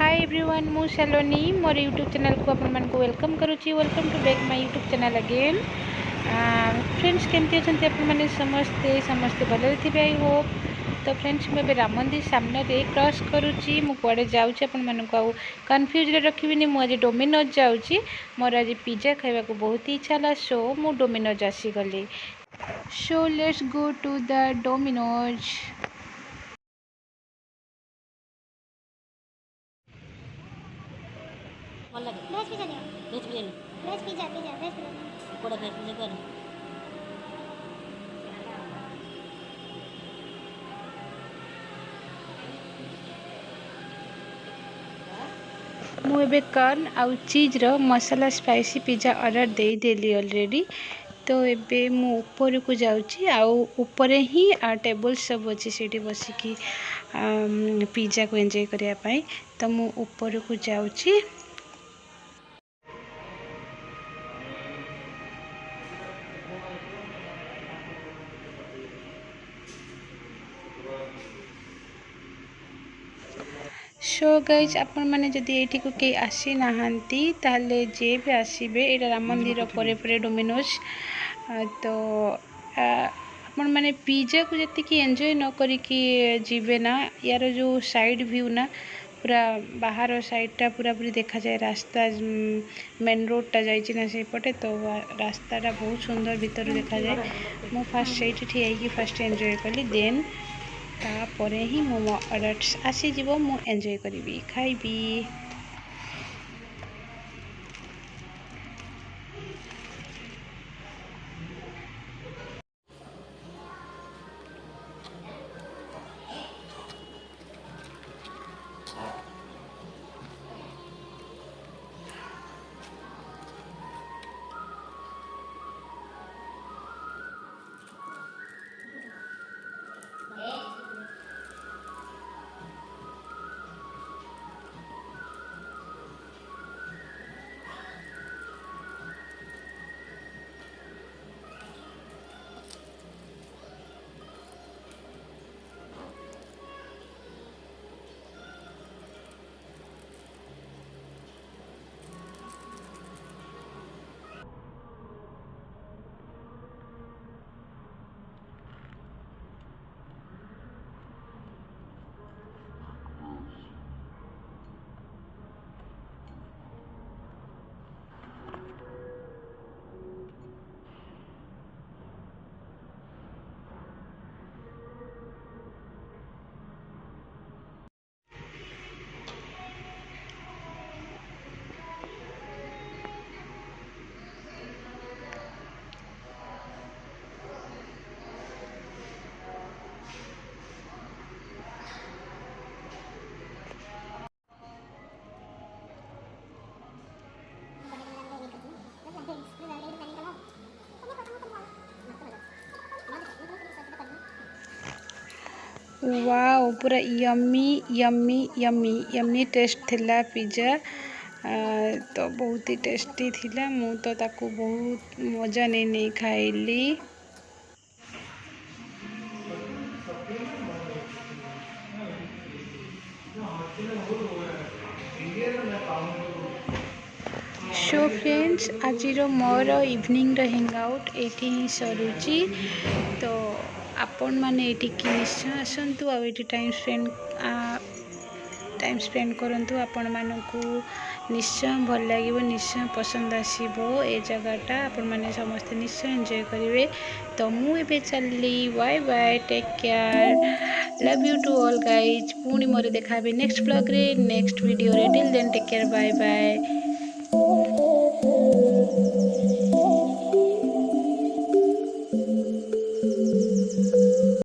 Hi everyone मु सलोनी मोर YouTube channel को अपन मन को वेलकम करुच्ची। Welcome to back my YouTube channel again. Friends केमती अच्छा अपन मैंने समस्ते समस्ते भले थे आई होप। तो फ्रेंड्स मैं राम मंदिर सामने क्रॉस करुच्ची मुझे जाऊँगी अपन मन को आउ कन्फ्यूज रखी मुझे डोमिनोज जाऊँगी। मोर आज पिज्जा खावा को बहुत ही इच्छा है सो मु डोमिनोज आसीगली। So let's go to the Domino's. ଭଲ ଲାଗେ ଭେଜ୍ ପିଜ୍ଜା ଦିଅ veg biryani veg pizza pizza veg biryani କୋଉଟା ଭେଜ୍ ପିଜ୍ଜା କର मुझे कॉर्न आउ चीज रो मसाला स्पाइसी पिज्जा ऑर्डर दे देली ऑलरेडी। तो एबे मु ऊपर को जाऊँगी आउ ऊपर ही टेबल सब अच्छी से बसिकी पिज्जा को एंजॉय करने। तो मु ऊपर को जाऊँगी। सो गाइज आपण मैंने जदि ये को कई आसी नहांती ताले जे भी आसीबे एटा राम मंदिर परे परे डोमिनोज। तो आपण मैंने पिज्जा को जी एंजॉय न करिकी जीवे ना यार जो साइड व्यू ना पूरा बाहर साइडटा पूरा पूरी देखा जाए रास्ता मेन रोडटा जाइए से पटे। तो रास्ताटा बहुत सुंदर भीतर देखा जाए। मु फास्ट से ठिया फास्ट एंजॉय कली देन तापर ही मो ऑर्डर आसीज मु एंजॉय करी खाइबी। वाओ पूरा yummy yummy yummy yummy taste थिला पिज्जा। तो बहुत ही टेस्टी थिला। मु तो ताकू बहुत मजा नहीं खाइली। सो फ्रेंड्स आज मोर इवनिंग हैंग आउट ये ही सरुची। तो आपण मैंने ये निश्चय आसतु आई टाइम स्पेंड करूँ। आपण मानू निश्चय भल लगे निश्चय पसंद आसो ये जगहटा आपण मैंने समस्ते निश्चय एंजॉय करेंगे। तो मुझे चलली bye bye take care love you to all guys. पुणी मोर देखा नेक्स्ट ब्लॉग रे नेक्स्ट वीडियो रे till then take care bye bye.